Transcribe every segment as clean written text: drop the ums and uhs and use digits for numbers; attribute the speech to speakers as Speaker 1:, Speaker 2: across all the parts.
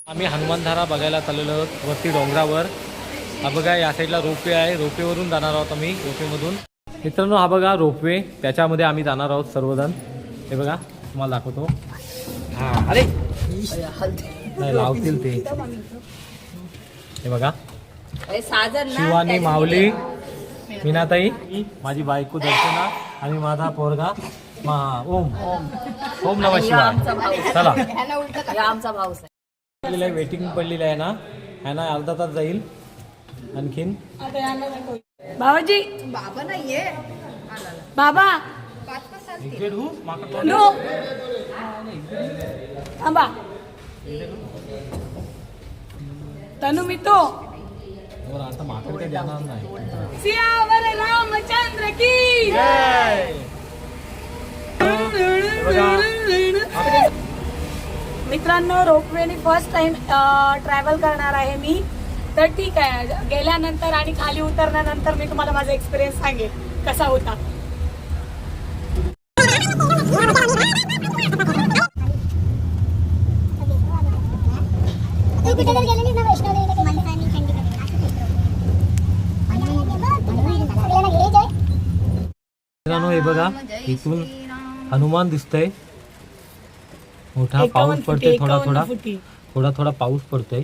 Speaker 1: आम्ही हनुमानधारा बघायला चाललेलो आहोत वरती डोंगरावर. हा बघा या साईडला रोपवे आहे, रोपवेवरून जाणार आहोत आम्ही, रोपवेमधून. मित्रांनो हा बघा रोपवे, त्याच्यामध्ये आम्ही जाणार आहोत सर्वजण. हे बघा तुम्हाला दाखवतो. हा अरे नाही लावतील ते. हे बघा शिवानी, माऊली, मीनाताई, माझी बायको दर्शना आणि माझा पोरगा ओम. ओम नमः शिवाय. चला
Speaker 2: आमचा भाऊ
Speaker 1: वेटिंग पडलेली आहे ना, है ना, अर्धा तास जाईल आणखीन.
Speaker 2: बाबाजी
Speaker 3: बाबा नाहीये
Speaker 2: बाबा नो आंबा तनु मी तो
Speaker 1: आता माकड काही जाणार नाही.
Speaker 2: सियावर रामचंद्र की मित्रांनो रोपवेने फर्स्ट टाइम ट्रॅव्हल करणार आहे मी. तर ठीक आहे, गेल्यानंतर आणि खाली उतरल्यानंतर मी तुम्हाला माझा एक्सपिरियन्स सांगेन कसा होता.
Speaker 1: हे बघा इथून हनुमान दिसतंय. मोठा पाऊस पडतोय, थोडा थोडा पाऊस पडतोय.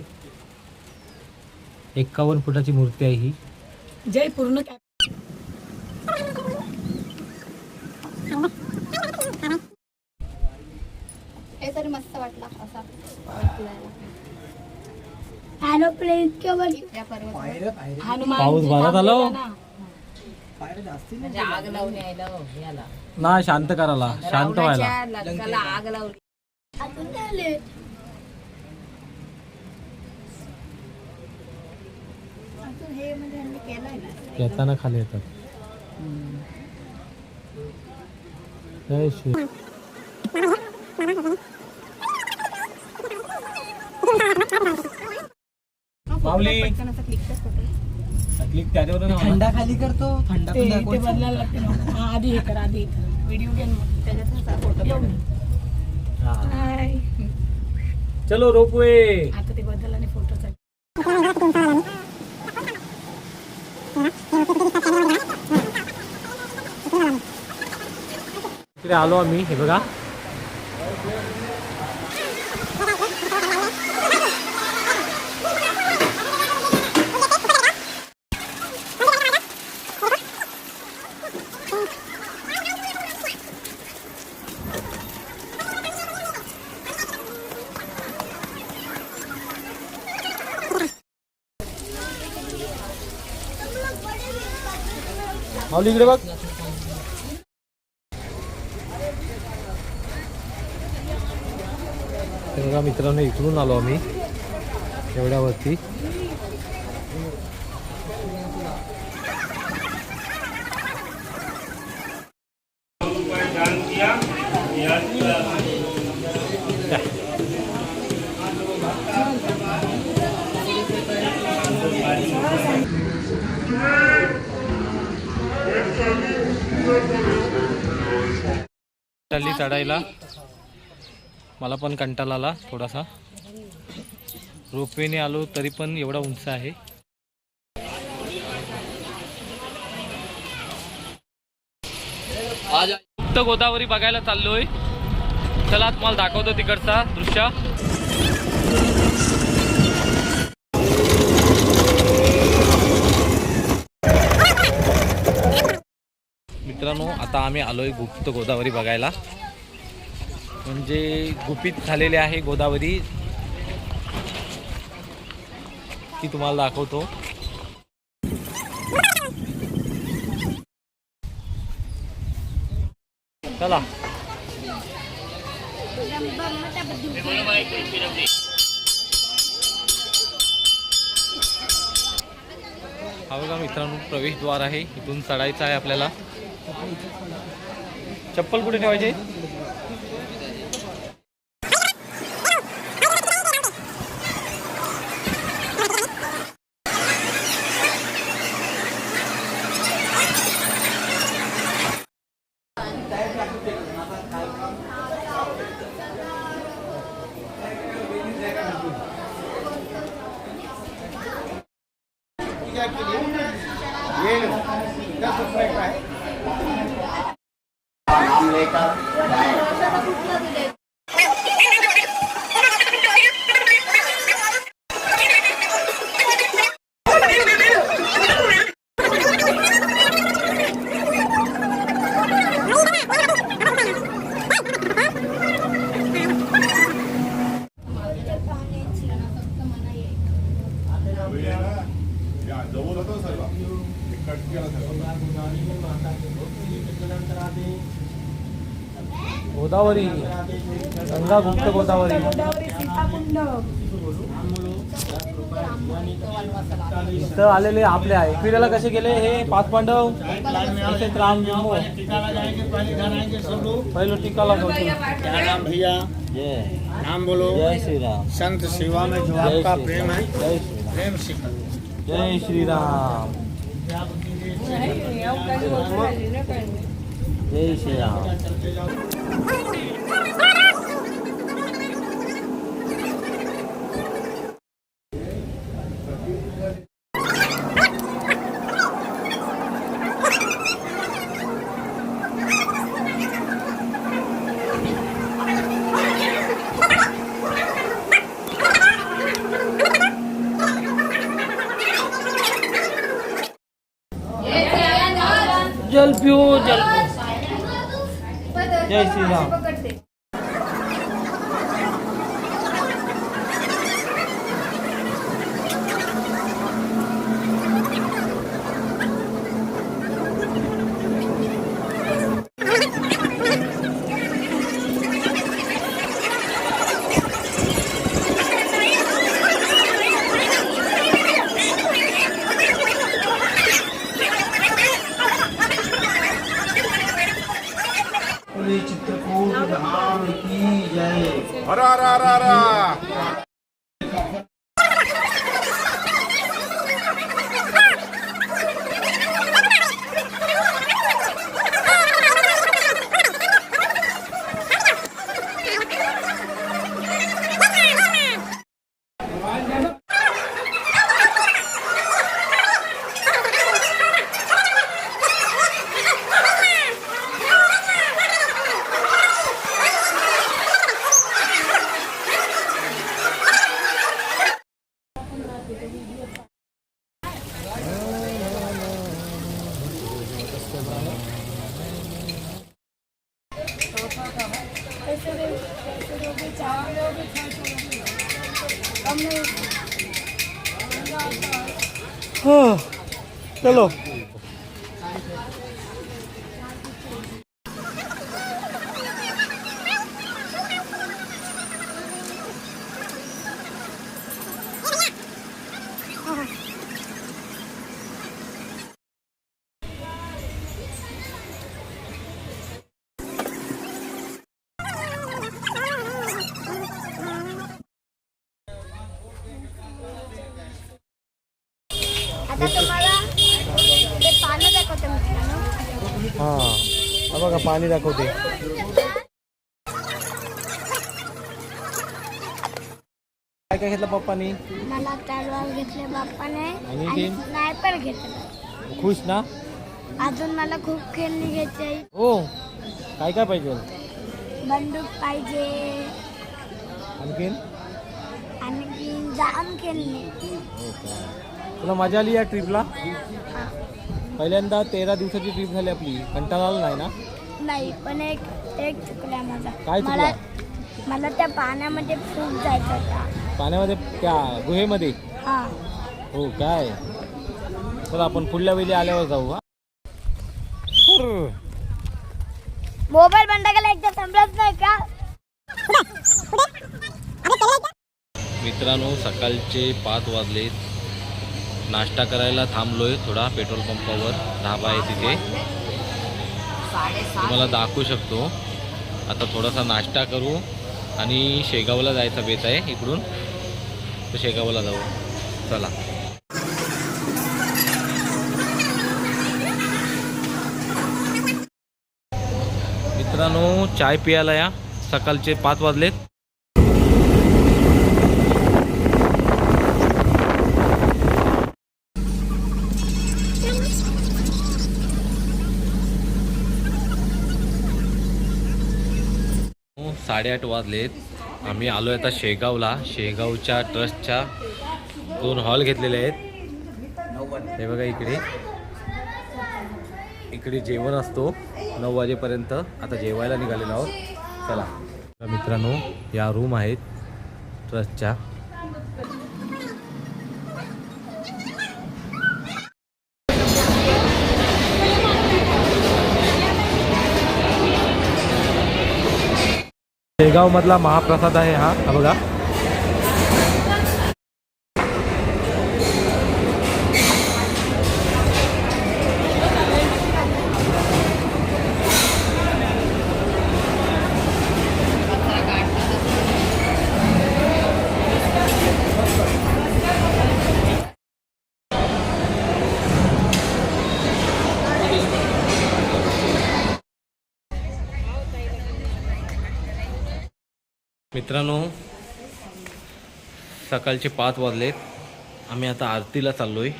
Speaker 1: 51 फुटाची मूर्ती आहे ही.
Speaker 2: जय पूर्ण
Speaker 3: हे तरी मस्त वाटला असा
Speaker 1: पाऊस बरा झाला ना, शांत करायला, शांत व्हायला.
Speaker 2: आग लावली.
Speaker 1: येताना खाली येतात. जय श्री माऊली. त्याच्यावर
Speaker 4: थंडा खाली करतो, थंडा
Speaker 2: ते बदलायला लागते ना. आधी हे कर, आधी व्हिडिओ गेम त्याच्यात फोटो.
Speaker 1: चलो रोपवे.
Speaker 2: आता ते बदल आणि फोटोचा
Speaker 1: इकडे आलो आम्ही. हे बघा माऊली इकडे बघ. बघा मित्रांनो इकडून आलो आम्ही एवढ्यावरती. चालली चढायला. मला पण कंटाळा आला थोडासा. रोपवेने आलो तरी पण एवढा उंच आहे. गुप्त गोदावरी बघायला चाललोय. चला तुम्हाला दाखवतो तिकडचा दृश्य. मित्रांनो आता आम्ही आलोय गुप्त गोदावरी बघायला. म्हणजे गुपित झालेले आहे गोदावरी, ती तुम्हाला दाखवतो. चला हा बघा मित्रांनो प्रवेशद्वार आहे. इथून चढायचं आहे आपल्याला. चप्पल कुठे ठेवायचे? गोदावरी गंगा गुप्त गोदावरी
Speaker 2: गोदावरी सीताकुंड
Speaker 1: इथं आलेले आपल्या एकविराला कसे गेले हे 5 पांडव तसेच राम जन्म पहिलो टीका लागतो
Speaker 4: क्या नाम भैया? नाम बोलो।
Speaker 1: जय श्री राम
Speaker 4: संत सेवा में जो आपका प्रेम है,
Speaker 1: जय श्री राम
Speaker 4: प्रेम सिखा।
Speaker 1: जय श्री राम जय श्री राम जल पिओ जल जय श्री राम चित्रकूट धाम की जय।
Speaker 4: हरा हरा हरा हरा।
Speaker 1: चलो
Speaker 3: आता तुम्हाला ते पानं दाखवते मित्रांनो.
Speaker 1: हा बघा पाणी दाखवते काय काय घेतलं पप्पानी
Speaker 3: मला तलवार घेतले बाप्पाने
Speaker 1: आणि
Speaker 3: आणि
Speaker 1: ते?
Speaker 3: स्नायपर घेतलं.
Speaker 1: खुश ना
Speaker 3: अजून मला खूप खेळणी घ्यायची.
Speaker 1: हो काय काय पाहिजे
Speaker 3: बंदूक पाहिजे
Speaker 1: आणखीन
Speaker 3: आणि जाम खेळणी.
Speaker 1: हो का तुला मजा आली या ट्रिपला पहिल्यांदा 13 दिवसाची ट्रिप झाली आपली कंटाळा आला नाही ना
Speaker 3: नाही पण एक एक चुकला माझा.
Speaker 1: काय चुकला?
Speaker 3: मला त्या पाण्यामध्ये खूप जायचं होता.
Speaker 1: पाण्यामध्ये त्या गुहेमध्ये
Speaker 3: हा
Speaker 1: हो काय चला आपण पुढल्या वेळी आल्यावर जाऊ हा
Speaker 3: मोबाईल बंद केला एकदा संपलाच नाही का.
Speaker 1: मित्रांनो सकाळचे 5 वाजलेत नाश्ता करायला थांबलोय थोडा पेट्रोल पंपावर ढाबा आहे तिथे तुम्हाला दाखवू शकतो. आता थोडासा नाश्ता करू आणि शेगावला जायचा बेत आहे इकडून तर शेगावला जाऊ चला. मित्रांनो चाय पियाला या सकाळचे 5 वाजलेत. 8:30 वाजलेत. आम्ही आलो आहे आता शेगावला. शेगावच्या ट्रस्टच्या 2 हॉल घेतलेले आहेत. हे बघा इकडे जेवण असतो 9 वाजेपर्यंत. आता जेवायला निघालेलो आहोत. चला मित्रांनो, या रूम आहेत ट्रस्टच्या. शेगाव मधला महाप्रसाद आहे हा बघा. मित्रांनो, सकाळचे 5 वाजलेत. आम्ही आता आरतीला चाललोय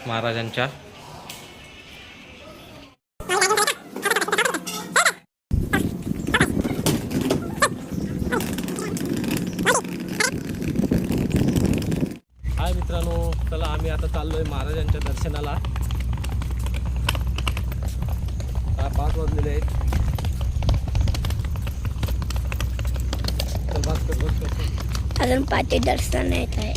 Speaker 1: महाराजांच्या. हाय मित्रांनो, चला आम्ही आता चाललोय महाराजांच्या दर्शनाला. 5 वाजलेले आहेत.
Speaker 3: अजून 5 दर्शन येत आहे.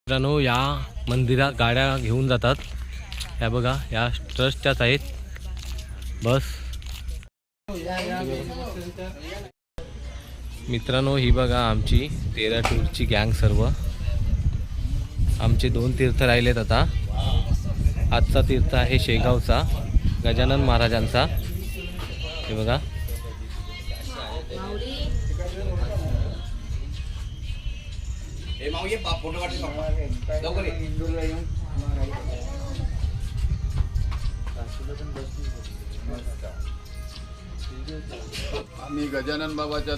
Speaker 1: मित्रांनो, या मंदिरात गाड्या घेऊन जातात. ह्या बघा, या ट्रस्टच्याच आहेत बस. मित्रांनो, ही बघा आमची 13 टूरची गँग. सर्व आमचे 2 तीर्थ राहिलेत आता. आजचा तीर्थ आहे शेगावचा, गजानन महाराजांचा. हे बघा,
Speaker 5: आम्ही गजानन बाबाच्या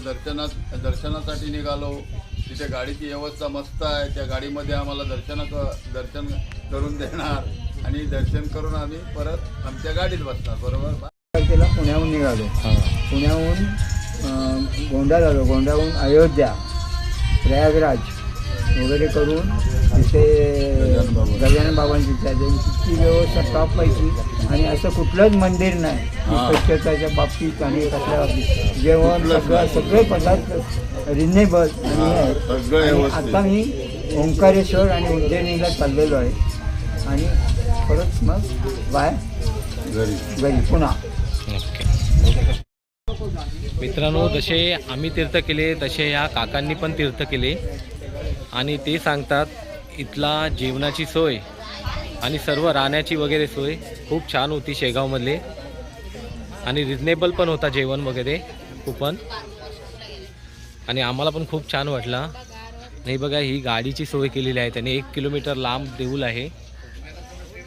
Speaker 5: दर्शनासाठी निघालो. तिथे गाडीची व्यवस्था मस्त आहे. त्या गाडीमध्ये आम्हाला दर्शन करून देणार आणि दर्शन करून आम्ही परत आमच्या गाडीत बसणार. बरोबर.
Speaker 6: तारखेला पुण्याहून निघालो. पुण्याहून गोंडा झालो. गोंडाहून अयोध्या, प्रयागराज वगैरे करून तिथे गजानन बाबांची इतकी व्यवस्था टॉपपैकी. आणि असं कुठलंच मंदिर नाही स्वच्छताच्या बाबतीत आणि कसल्या बाबतीत. जेवण सगळे पदार्थ रिजनेबल आणि आता मी ओंकारेश्वर आणि उज्जैनीला चाललेलो आहे. आणि परत मग घरी पुन्हा.
Speaker 1: मित्रांनो, जसे आम्ही तीर्थ केले तसे या काकांनी पण तीर्थ केले. आणि ते सांगतात इथला जेवणाची सोय आणि सर्व राहण्याची वगैरे सोय खूप छान होती शेगावमधले. आणि रिजनेबल पण होता जेवण वगैरे खूपच. आणि आम्हाला पण खूप छान वाटला. नाही बघा, ही गाडीची सोय केलेली आहे त्याने. 1 किलोमीटर लांब देऊळ आहे.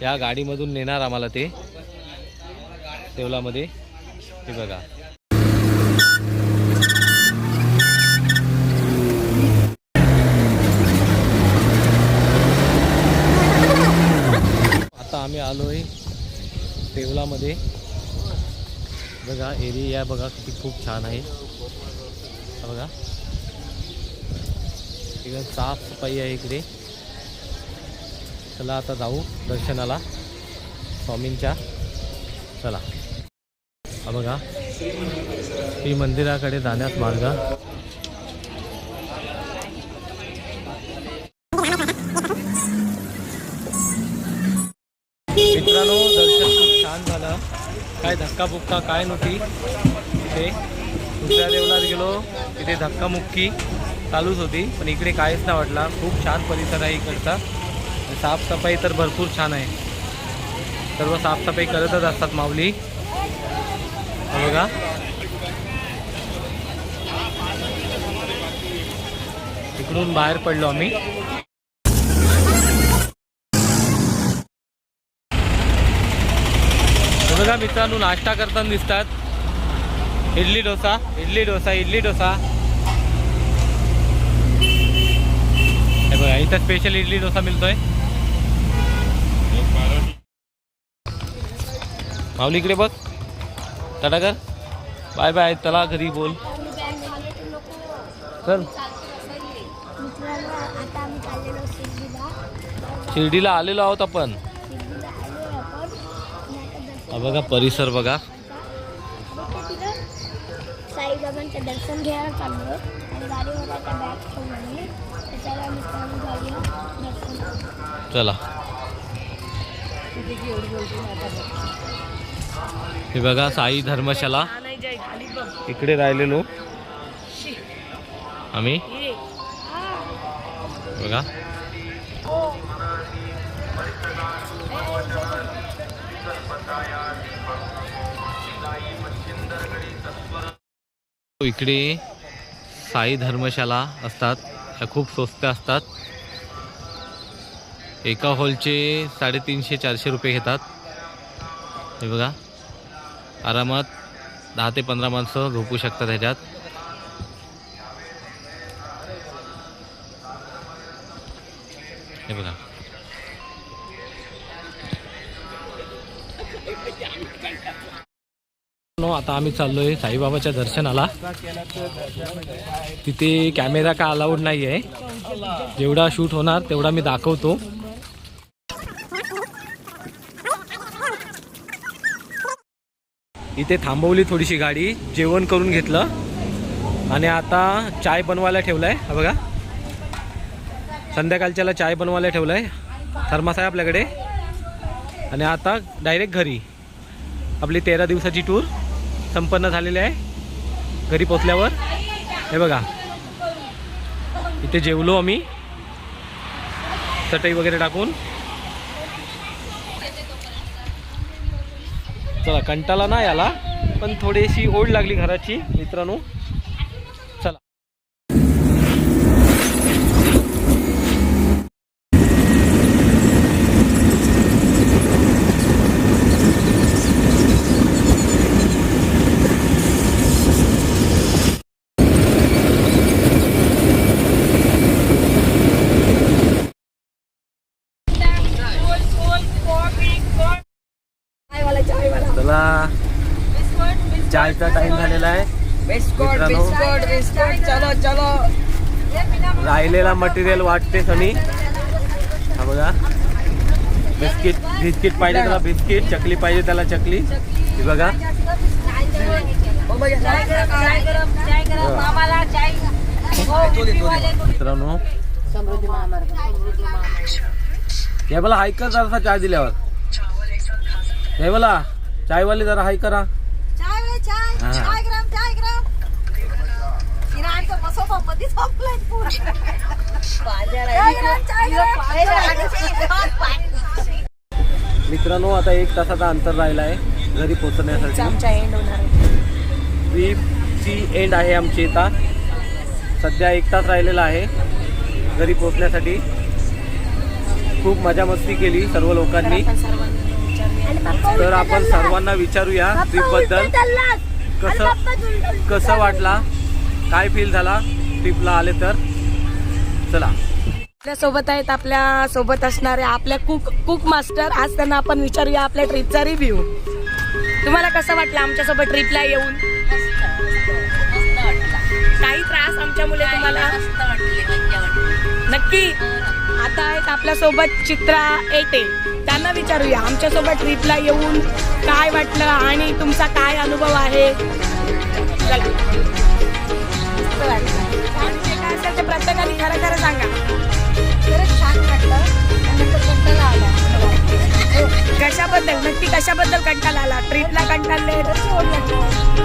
Speaker 1: या गाडीमधून नेणार आम्हाला ते देवळामध्ये. हे बघा, आता आम्ही आलोय देवळामध्ये. बघा, एरिया बघा किती खूप छान आहे. बघा, एकदम साफसफाई आहे इकडे. चला आता जाऊ दर्शनाला स्वामींच्या. चला, हा बघा, ही मंदिराकडे जाण्यास मार्ग. मित्रांनो, दर्शन खूप छान झालं. काय धक्काबुक्का काय नव्हती. तिथे दुसऱ्या देवळात गेलो, तिथे धक्कामुक्की चालूच होती. पण इकडे काहीच नाही वाटला. खूप छान परिसर आहे इकडचा. साफसफाई तर भरपूर छान आहे. सर्व साफसफाई करतच असतात माऊली. बघा, इकडून बाहेर पडलो आम्ही. बघा मित्रांनो, नाश्ता करताना दिसतात. इडली डोसा, इडली डोसा, इडली डोसा. हे बघा, इथं स्पेशल इडली डोसा मिळतोय. माऊली इकडे बघ. टाटा कर. Bye bye. चला घरी बोल. चल.
Speaker 3: मित्रांनो आता आम्ही चाललेलो शिर्डीला.
Speaker 1: शिर्डीला आलेलो आहोत आपण.
Speaker 3: शिर्डीला आलो आपण.
Speaker 1: हा बघा परिसर बघा.
Speaker 3: साईबाबांचं दर्शन घ्यायला चाललो आणि गाडीवर आता बॅग ठेवून आली. त्याच्याला मित्रांनो जाऊया दर्शन.
Speaker 1: चला. हे बघा साई धर्मशाला. इकडे राहिलेलो आम्ही बघा. इकडे साई धर्मशाला असतात. त्या खूप स्वस्त असतात. एका हॉलचे 350-400 रुपये घेतात. हे बघा आरामात 10 ते 15 माणसं झोपू शकतात ह्याच्यात. हे बघा. आता आम्ही चाललोय साईबाबाच्या दर्शनाला. तिथे कॅमेरा का अलाउड नाही आहे. जेवढा शूट होणार तेवढा मी दाखवतो. इथे थांबवली थोडीशी गाडी. जेवण करून घेतलं आणि आता चाय बनवायला ठेवलाय. हा बघा संध्याकाळच्याला चाय बनवायला ठेवलाय. थर्मास आहे आपल्याकडे. आणि आता डायरेक्ट घरी. आपली 13 दिवसाची टूर संपन्न झालेली आहे. घरी पोचल्यावर हे बघा इथे जेवलो आम्ही चटई वगैरे टाकून. चला कंटाळा नाही आला पण थोडीशी ओढ लागली घराची मित्रांनो. चला. चला चायचा टाइम झालेला आहे मित्रांनो. राहिलेला मटेरियल वाटते सनी. हा बघा बिस्किट. बिस्किट पाहिजे त्याला बिस्किट. चकली पाहिजे त्याला चकली. हे बघा मित्रांनो. हे बोला हाय कर जरासा चाय दिल्यावर. हे बोला चायवाले जरा हाय करा. मित्रांनो आता 1 तासाचा अंतर राहिला आहे घरी पोहोचण्यासाठी. ट्रिपची एंड आहे आमची. आता सध्या 1 तास राहिलेला आहे घरी पोहोचण्यासाठी. खूप मजा मस्ती केली सर्व लोकांनी. तर आपण सर्वांना विचारूया ट्रिप बद्दल. कसं वाटला, काय फील झाला ट्रिपला आले तर. चला.
Speaker 2: आपल्या सोबत आहेत आपल्या सोबत असणारे आपल्या कुक मास्टर. आज त्यांना आपण विचारूया आपल्या ट्रिपचा रिव्ह्यू. तुम्हाला कसं वाटलं आमच्या सोबत ट्रिपला येऊन. काही त्रास आमच्यामुळे तुम्हाला नक्की. आता आहेत आपल्या सोबत चित्रा एटे. त्यांना विचारूया आमच्या सोबत ट्रिपला येऊन काय वाटलं आणि तुमचा काय अनुभव आहे. चला. काय असेल ते प्रत्येकाने खरं खरं सांगा.
Speaker 3: खरंच छान वाटलं. त्यानंतर कंटाळा आला.
Speaker 2: कशाबद्दल नक्की कशाबद्दल कंटाळा आला. ट्रिपला कंटाळले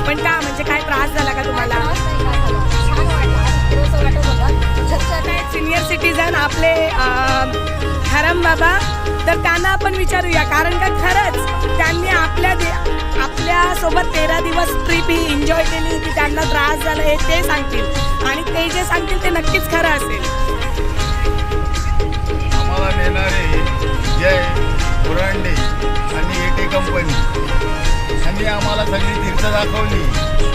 Speaker 2: पण का म्हणजे काय त्रास झाला का तुम्हाला. सिनियर सिटीजन आपले हरम बाबा. तर त्यांना आपण विचारूया कारण का खरंच त्यांनी आपल्या सोबत 13 दिवस ट्रिप ही एन्जॉय केली की त्यांना त्रास झाला हे ते सांगतील. आणि ते जे सांगतील ते नक्कीच खरं असेल.
Speaker 5: आम्हाला नेणारे जय बुरांडे आणि एटी कंपनी यांनी आम्हाला सगळी तीर्थ दाखवली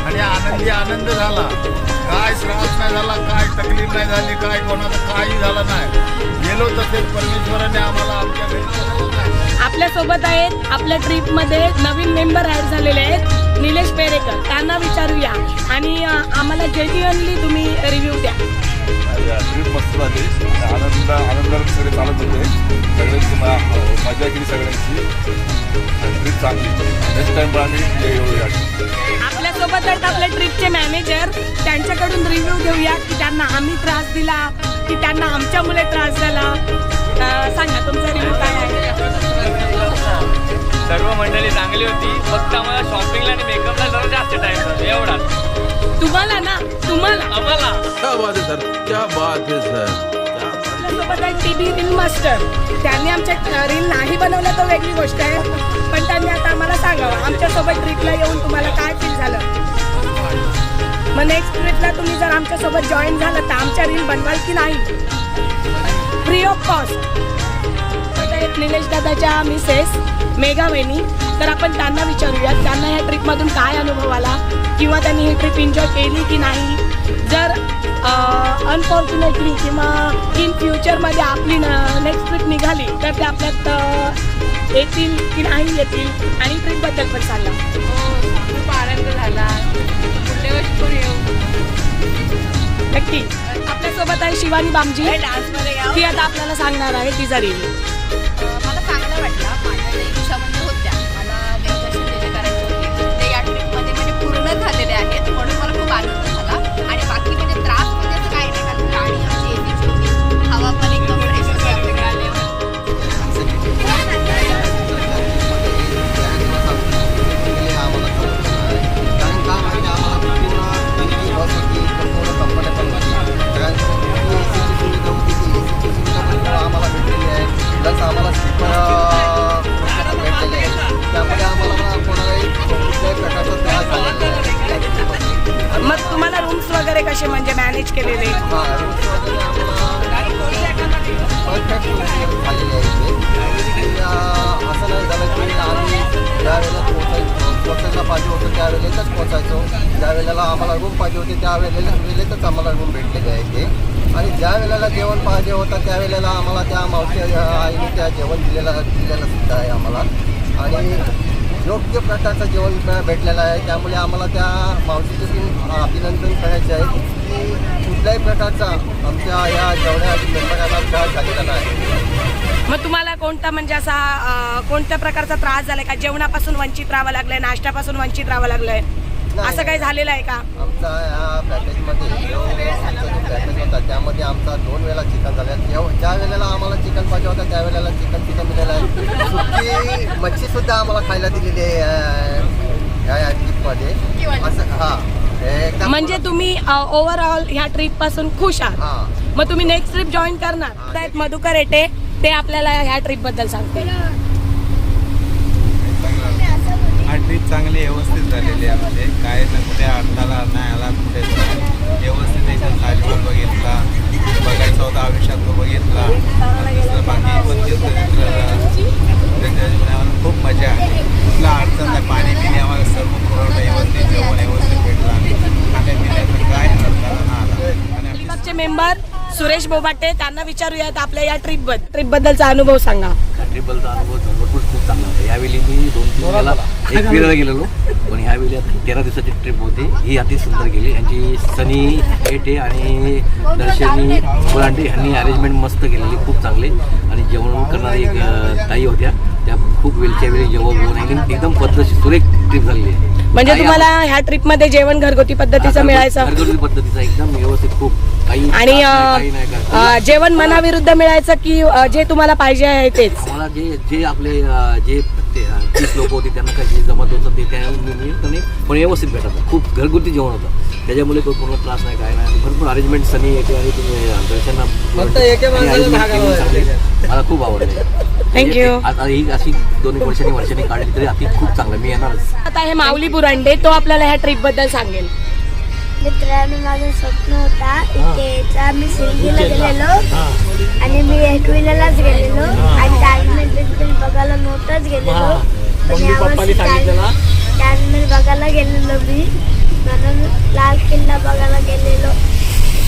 Speaker 5: आणि आनंद झाला. काय त्रास नाही झाला, काय तकलीफ नाही झाली, काय कोणाचं काही झालं नाही. गेलो तसेच परमेश्वराने आम्हाला आमच्या घरी
Speaker 2: आपल्यासोबत आहेत आपल्या ट्रिपमध्ये नवीन मेंबर ॲड झालेले आहेत निलेश पेरेकर. त्यांना विचारूया आणि आम्हाला जेन्युअनली तुम्ही रिव्ह्यू द्या.
Speaker 7: ट्रीप मस्त झाली. आनंदाने सगळे चालत होते. सगळ्यांची मजा केली. सगळ्यांची ट्रीप चांगली. नेक्स्ट टाइम पण आम्ही येऊया.
Speaker 2: आपल्यासोबत आहेत आपल्या ट्रिपचे मॅनेजर. त्यांच्याकडून रिव्ह्यू घेऊया की त्यांना आम्ही त्रास दिला की त्यांना आमच्यामुळे त्रास झाला. सांगा तुमचा रिव्ह्यू काय आहे.
Speaker 1: सर्व मंडळी चांगली होती. फक्त आम्हाला शॉपिंगला आणि मेकअपला जरा जास्त टाइम झाला एवढाच.
Speaker 2: तुम्हाला ना तुम्हाला
Speaker 1: आम्हाला
Speaker 8: क्या बात है सर, क्या बात है सर.
Speaker 2: आपल्यासोबत आहे टीबी रील मास्टर. त्यांनी आमच्या रील नाही बनवलं तर वेगळी गोष्ट आहे, पण त्यांनी आता आम्हाला सांगावं आमच्यासोबत ट्रिपला येऊन तुम्हाला काय फील झालं. मग नेक्स्ट ट्रिपला तुम्ही जर आमच्यासोबत जॉईन झालं तर आमच्या रील बनवाल की नाही फ्री ऑफ कॉस्ट. निलेश दादाच्या मिसेस मेघा वहिनी. तर आपण त्यांना विचारूया त्यांना ह्या ट्रिपमधून काय अनुभव आला किंवा त्यांनी ही ट्रिप एन्जॉय केली की नाही. जर अनफॉर्च्युनेटली किंवा इन फ्युचरमध्ये आपली नेक्स्ट ट्रिप निघाली तर ते आपल्यात येतील की नाही येतील आणि ट्रिपबद्दल पण सांगा.
Speaker 9: खूप आनंद झाला. पुढल्या वर्षी पण येऊ
Speaker 2: नक्की. आपल्यासोबत आहे शिवानी बामजी. ती आता आपल्याला सांगणार आहे तिचा रिव्ह्यू.
Speaker 9: मला चांगलं वाटलं. माझ्या ज्या इच्छाबंध होत्या मला देवदर्शन जे करायचे होते ते या ट्रिपमध्ये म्हणजे पूर्ण झालेले आहेत. म्हणून मला खूप आनंद झाला. आणि बाकी म्हणजे त्रास म्हणजे असं काही नाही. कारण गाडी आमची एसीची होती. हवा पण एकदम फ्रेश होती आपल्या गाडीवर.
Speaker 4: कारण का म्हणजे आम्हाला पूर्ण बस होती पूर्ण कंपन्या पण होती. कारण एसीची सुविधा होती ती एसीची सुविधा पण आम्हाला भेटलेली आहे. प्लस आम्हाला स्लीपर भेटलेले आहे. त्यामुळे आम्हाला कोणालाही कुठल्याही प्रकारचा त्रास झालेला आहे.
Speaker 2: मग तुम्हाला रूम्स वगैरे कसे म्हणजे मॅनेज केलेले.
Speaker 4: हां रूम्स वगैरे आम्हाला परफेक्ट झालेले आहे. असं नाही झालं की आम्ही ज्यावेळेला पोचायला पाहिजे होतं त्यावेळेलाच पोचायचो. ज्या वेळेला आम्हाला रूम पाहिजे होते वेळेतच आम्हाला रूम भेटलेले आहे ते. आणि ज्या वेळेला जेवण पाहिजे होतं त्यावेळेला आम्हाला त्या मावशी आईने त्या जेवण दिलेलं सुद्धा आहे आम्हाला. आणि योग्य प्रकारचं जेवण भेटलेलं आहे. त्यामुळे आम्हाला त्या मावशीचं पण अभिनंदन करायचे आहे की कुठल्याही प्रकारचा आमच्या या जेवढ्या मेंबरांना त्रास झालेला नाही.
Speaker 2: मग तुम्हाला कोणता म्हणजे असा कोणत्या प्रकारचा त्रास झालाय का. जेवणापासून वंचित राहावं लागलंय, नाश्त्यापासून वंचित राहावं लागलंय, असं काही झालेलं आहे का.
Speaker 4: आमचा या पॅकेजमध्ये आमचा जो पॅकेज होता त्यामध्ये आमचा 2 वेळा चिकन झालं. ज्या वेळेला आम्हाला चिकन पाहिजे होतं त्यावेळेला चिकन सुद्धा मिळालं आहे. सुकी मच्छीसुद्धा आम्हाला खायला दिलेली आहे या ट्रिपमध्ये. असं हां
Speaker 2: म्हणजे तुम्ही ओव्हरऑल ह्या ट्रिप पासून खुश आहात.
Speaker 4: हां
Speaker 2: मग तुम्ही नेक्स्ट ट्रिप जॉईन करणार. आहेत मधुकर येटे ते आपल्याला ह्या ट्रिप बद्दल सांगते.
Speaker 10: हा ट्रिप चांगली व्यवस्थित झालेली आहे. म्हणजे काय ना कुठे अडथळा नाही आला. कुठे व्यवस्थित एकदम ताजमहल बघितला. बघायचा होता आयुष्यात तो बघितला. दुसरं बाकी पण त्याच्यामुळे आम्हाला खूप मजा आली. कुठला अडचण नाही. पाणी पिणे आम्हाला सर्व पुरवठा व्यवस्थित जेवण व्यवस्थित भेटला. खाण्यापिण्याचं काय अडथळा नाही आला. आणि
Speaker 2: अलिबागचे मेंबर सुरेश बोबाटे त्यांना विचारूयात आपल्या या ट्रिप बद्दलचा अनुभव सांगा.
Speaker 11: ट्रिपलचा अनुभव भरपूर खूप चांगला होता. यावेळी मी 2-3 वेळेला एक फिरायला गेलेलो. पण ह्यावेळी आता 13 दिवसाची ट्रिप होती. ही अति सुंदर गेली. यांची सनी एटे आणि दर्शनी कोलांटे ह्यांनी अरेंजमेंट मस्त केलेली खूप चांगले. आणि जेवण करणारी एक ताई होत्या त्या खूप वेळच्या वेळी जेवण एकदम पद्धतशीर सुरेख ट्रिप झालेली आहे.
Speaker 2: म्हणजे तुम्हाला ह्या ट्रिप मध्ये जेवण घरगुती पद्धतीचं मिळायचं.
Speaker 11: घरगुती पद्धतीचा एकदम व्यवस्थित खूप काही
Speaker 2: आणि जेवण मनाविरुद्ध मिळायचं की जे तुम्हाला पाहिजे आहे तेच.
Speaker 11: आम्हाला जे आपले जे 30 लोक होते त्यांना काही जमत होतं ते त्याने पण व्यवस्थित भेटत. खूप घरगुती जेवण होतं. त्याच्यामुळे कोणाला त्रास नाही काय नाही. भरपूर अरेंजमेंट सनी येते आणि तुम्ही दर्शना मला खूप आवडते.
Speaker 2: थँक्यू.
Speaker 11: आता ही अशी 2 वर्षांनी काढली तरी अति खूप चांगलं. मी येणारच.
Speaker 2: आता हे माऊली बुरांडे तो आपल्याला ह्या ट्रिप बद्दल सांगेल.
Speaker 3: मित्रांनो माझं स्वप्न होता इथे. आम्ही सिंधीला गेलेलो आणि मी 8 व्हीलरलाच गेलेलो आणि ताजमहल बघायला नव्हताच गेलेलो. पण यावर्षी ताजमहल बघायला गेलेलो मी. म्हणून लाल किल्ला बघायला गेलेलो.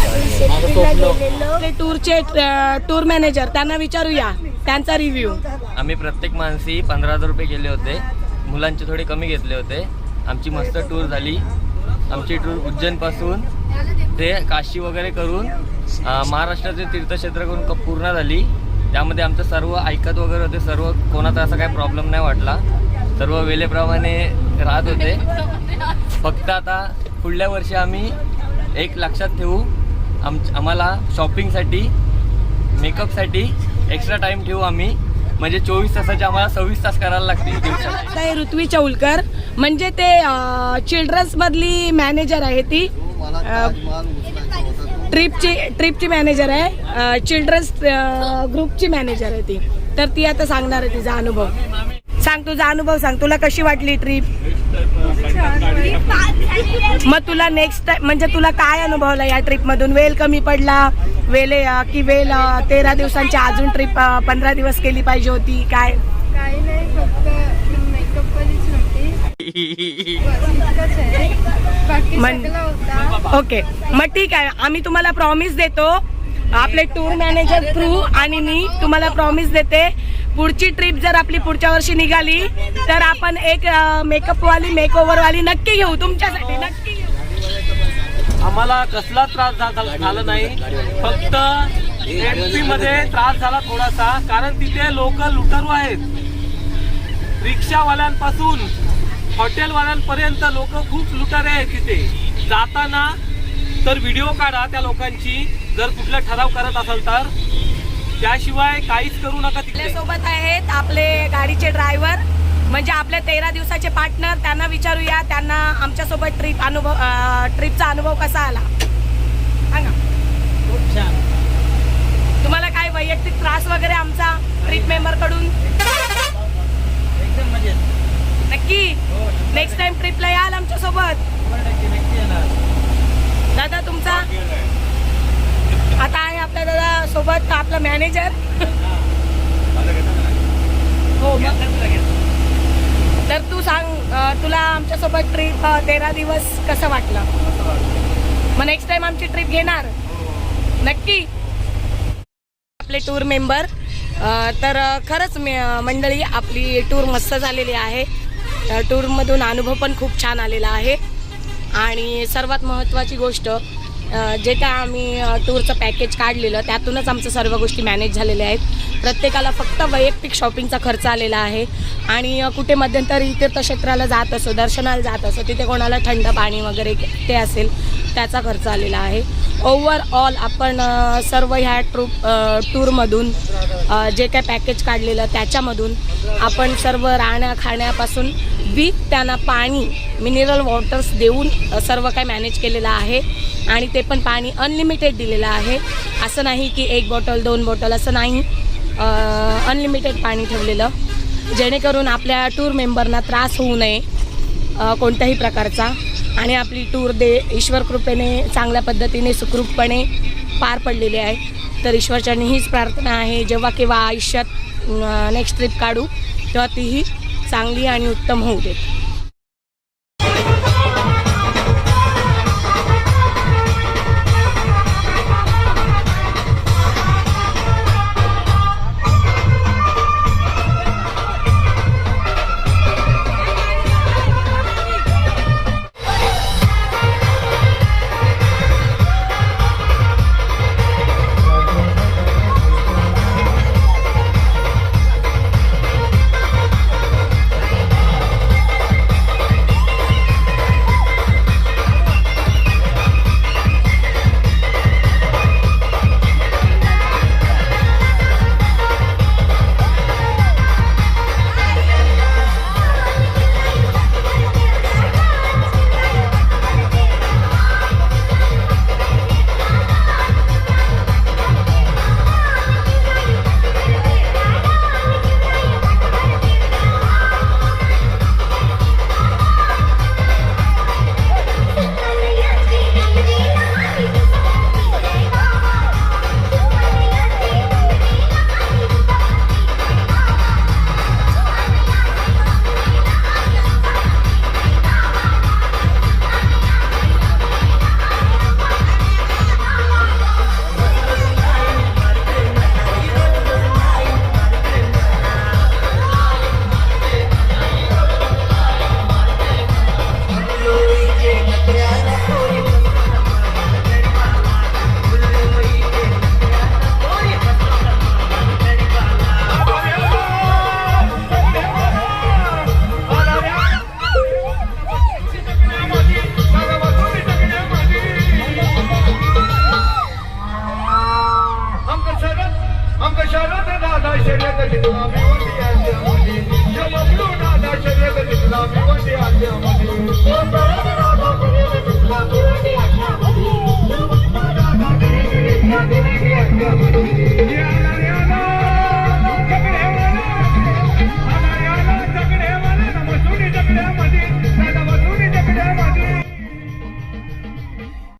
Speaker 3: आम्ही शिर्डीला गेलेलो.
Speaker 2: आपले टूरचे टूर मॅनेजर त्यांना विचारूया त्यांचा रिव्ह्यू.
Speaker 12: आम्ही प्रत्येक माणसी 15,000 रुपये गेले होते. मुलांचे थोडे कमी घेतले होते. आमची मस्त टूर झाली. आमची टूर उज्जैनपासून ते काशी वगैरे करून महाराष्ट्राचे तीर्थक्षेत्र करून पूर्ण झाली. त्यामध्ये आमचं सर्व ऐकत वगैरे होते. सर्व कोणाचा असा काही प्रॉब्लेम नाही वाटला. सर्व वेळेप्रमाणे राहत होते. फक्त आता पुढल्या वर्षी आम्ही एक लक्षात ठेवू, आम्हाला शॉपिंगसाठी मेकअपसाठी एक्स्ट्रा टाईम ठेवू आम्ही. म्हणजे 24 तासाचे आम्हाला 26 तास करायला लागतील दिवसाचे.
Speaker 2: आता हे ऋत्वी चौलकर म्हणजे ते चिल्ड्रन्स मधली मॅनेजर आहे. ती ट्रिपची मॅनेजर आहे. चिल्ड्रन्स ग्रुपची मॅनेजर आहे ती. तर ती आता सांगणार आहे तिचा अनुभव. सांग तुझा अनुभव सांग. तुला कशी वाटली ट्रिप? मग तुला नेक्स्ट टाइम म्हणजे तुला काय अनुभवला या ट्रिप मधून? वेळ कमी पडला की वेळ 13 दिवसांची अजून ट्रिप 15 दिवस केली पाहिजे होती काय?
Speaker 3: काही नाही, फक्त मेकअप वालीच नव्हती. बाकी सगळं होता.
Speaker 2: ओके मग ठीक आहे. आम्ही तुम्हाला प्रॉमिस देतो, आपले टूर मॅनेजर थ्रू आणि मी तुम्हाला प्रॉमिस देते, पुढची ट्रिप जर आपली पुढच्या वर्षी निघाली तर आपण एक मेकअपवाली मेकओव्हरवाली नक्की घेऊ तुमच्यासाठी. नक्की घेऊ.
Speaker 1: आम्हाला कसला त्रास झाला नाही. फक्त एमपी मध्ये त्रास झाला थोडासा, कारण तिथे लोक लुटारू आहेत. रिक्षावाल्यांपासून हॉटेलवाल्यांपर्यंत लोक खूप लुटारे आहेत तिथे. जाताना तर व्हिडिओ काढा त्या लोकांची, जर कुठला ठराव करत असाल तर. त्याशिवाय काहीच करू नका. तिथे
Speaker 2: सोबत आहेत आपले गाडीचे ड्रायव्हर म्हणजे आपले 13 दिवसाचे पार्टनर. त्यांना विचारूया त्यांना आमच्यासोबत ट्रिपचा अनुभव कसा आला सांगा. खूप छान. तुम्हाला काय वैयक्तिक त्रास वगैरे आमचा ट्रिप मेंबर कडून? एकदम मजेत. नक्की नेक्स्ट टाइम ट्रिपला याल आमच्या सोबत? दादा तुमचा आता आहे आपल्या दादा सोबत आपला मॅनेजर. हो तर तू सांग, तुला आमच्यासोबत ट्रिप 13 दिवस कसं वाटलं? मग नेक्स्ट टाइम आमची ट्रिप घेणार नक्की? आपले टूर मेंबर तर खरंच मंडळी आपली टूर मस्त झालेली आहे. टूरमधून अनुभव पण खूप छान आलेला आहे. आणि सर्वात महत्त्वाची गोष्ट जे काय आम्ही टूरचं पॅकेज काढलेलं त्यातूनच आमचं सर्व गोष्टी मॅनेज झालेल्या आहेत. प्रत्येकाला फक्त वैयक्तिक शॉपिंगचा खर्च आलेला आहे. आणि कुठे मध्यंतरी तीर्थक्षेत्राला जात असो, दर्शनाला जात असो, तिथे कोणाला थंड पाणी वगैरे ते असेल त्याचा खर्च आलेला आहे. ओव्हरऑल आपण सर्व ह्या टूरमधून जे काय पॅकेज काढलेलं त्याच्यामधून आपण सर्व राहण्या खाण्यापासून विथ त्यांना पाणी मिनरल वॉटर्स देऊन सर्व काय मॅनेज केलेलं आहे. आणि ते पण पाणी अनलिमिटेड दिलेलं आहे. असं नाही की 1 बॉटल 2 बॉटल असं नाही, अनलिमिटेड पाणी ठेवलेलं, जेणेकरून आपल्या टूर मेंबरना त्रास होऊ नये कोणत्याही प्रकारचा. आणि आपली टूर ईश्वर कृपेने चांगल्या पद्धतीने सुखरूपपणे पार पडलेली आहे. तर ईश्वरचरणी हीच प्रार्थना आहे, जेव्हा केव्हा आयुष्यात नेक्स्ट ट्रिप काढू तेव्हा तीही चांगली आणि उत्तम होऊ देत.
Speaker 13: शरद दादा शर्यत जिंकला भिवंडी आल्यामध्ये बबलू दादा शर्यत जिंकला भिवंडी आल्यामध्ये